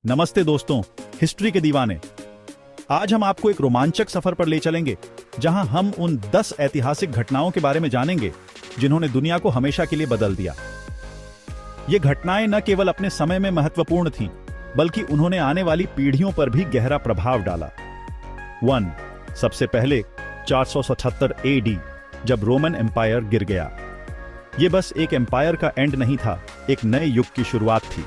नमस्ते दोस्तों, हिस्ट्री के दीवाने। आज हम आपको एक रोमांचक सफर पर ले चलेंगे जहां हम उन 10 ऐतिहासिक घटनाओं के बारे में जानेंगे जिन्होंने दुनिया को हमेशा के लिए बदल दिया। ये घटनाएं न केवल अपने समय में महत्वपूर्ण थीं, बल्कि उन्होंने आने वाली पीढ़ियों पर भी गहरा प्रभाव डाला। 1. सबसे पहले 477 AD, जब रोमन एम्पायर गिर गया। यह बस एक एम्पायर का एंड नहीं था, एक नए युग की शुरुआत थी।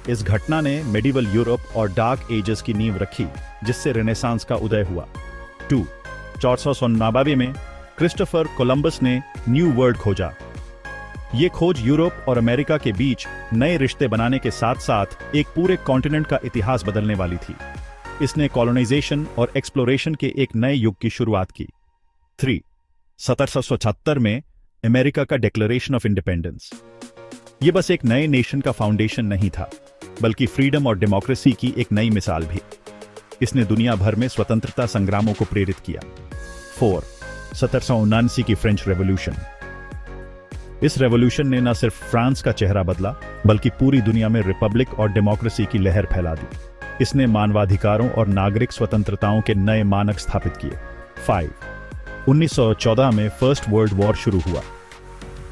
इस घटना ने मेडिवल यूरोप और डार्क एजेस की नींव रखी, जिससे रेनेसांस का उदय हुआ। 2. 499 में क्रिस्टोफर कोलंबस ने न्यू वर्ल्ड खोजा। ये खोज यूरोप और अमेरिका के बीच नए रिश्ते बनाने के साथ साथ एक पूरे कॉन्टिनेंट का इतिहास बदलने वाली थी। इसने कॉलोनाइजेशन और एक्सप्लोरेशन के एक नए युग की शुरुआत की। 3. 1776 में अमेरिका का डिक्लेरेशन ऑफ इंडिपेंडेंस। ये बस एक नए नेशन का फाउंडेशन नहीं था, बल्कि फ्रीडम और डेमोक्रेसी की एक नई मिसाल भी। इसने दुनिया भर में स्वतंत्रता संग्रामों को प्रेरित किया। 4. 1779 की फ्रेंच रेवोल्यूशन। इस रेवोल्यूशन ने न सिर्फ फ्रांस का चेहरा बदला, बल्कि पूरी दुनिया में रिपब्लिक और डेमोक्रेसी की लहर फैला दी। इसने मानवाधिकारों और नागरिक स्वतंत्रताओं के नए मानक स्थापित किए। 5. 1914 में फर्स्ट वर्ल्ड वॉर शुरू हुआ।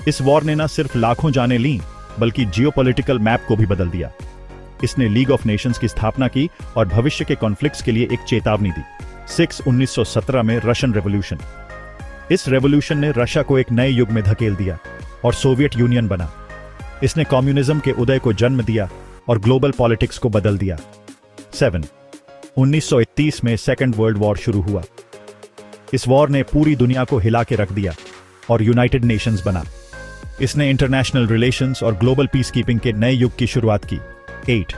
इस वॉर ने न सिर्फ लाखों जानें लीं, बल्कि जियोपॉलिटिकल मैप को भी बदल दिया। इसने लीग ऑफ नेशंस की स्थापना की और भविष्य के कॉन्फ्लिक्ट्स के लिए एक चेतावनी दी। 6. 1917 में रशियन रेवोल्यूशन। इस रेवोल्यूशन ने रशिया को एक नए युग में धकेल दिया और सोवियत यूनियन बना। इसने कम्युनिज्म के उदय को जन्म दिया और ग्लोबल पॉलिटिक्स को बदल दिया। 7. 1931 में सेकेंड वर्ल्ड वॉर शुरू हुआ। इस वॉर ने पूरी दुनिया को हिला के रख दिया और यूनाइटेड नेशंस बना। इसने इंटरनेशनल रिलेशंस और ग्लोबल पीस कीपिंग के नए युग की शुरुआत की। 8.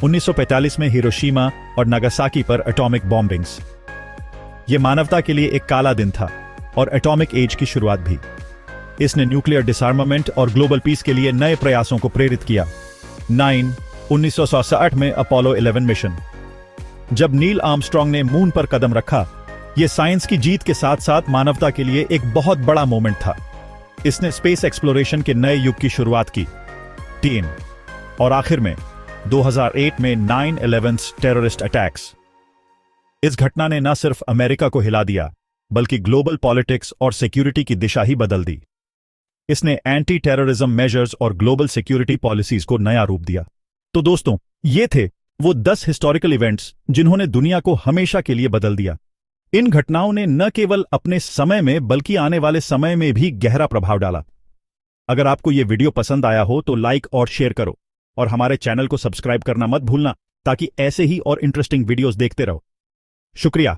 1945 में हिरोशिमा और नागासाकी पर एटॉमिक बॉम्बिंग्स। यह मानवता के लिए एक काला दिन था और एटॉमिक एज की शुरुआत भी। इसने न्यूक्लियर डिसआर्मामेंट और ग्लोबल पीस के लिए नए प्रयासों को प्रेरित किया। 9. 1967 में अपोलो 11 मिशन। जब नील आर्मस्ट्रांग ने मून पर कदम रखा, यह साइंस की जीत के साथ साथ मानवता के लिए एक बहुत बड़ा मोमेंट था। इसने स्पेस एक्सप्लोरेशन के नए युग की शुरुआत की। 3. और आखिर में 2001 में 9/11 टेररिस्ट अटैक्स। इस घटना ने न सिर्फ अमेरिका को हिला दिया, बल्कि ग्लोबल पॉलिटिक्स और सिक्योरिटी की दिशा ही बदल दी। इसने एंटी टेररिज्म मेजर्स और ग्लोबल सिक्योरिटी पॉलिसीज को नया रूप दिया। तो दोस्तों, ये थे वो 10 हिस्टोरिकल इवेंट्स जिन्होंने दुनिया को हमेशा के लिए बदल दिया। इन घटनाओं ने न केवल अपने समय में, बल्कि आने वाले समय में भी गहरा प्रभाव डाला। अगर आपको यह वीडियो पसंद आया हो तो लाइक और शेयर करो, और हमारे चैनल को सब्सक्राइब करना मत भूलना, ताकि ऐसे ही और इंटरेस्टिंग वीडियोस देखते रहो। शुक्रिया।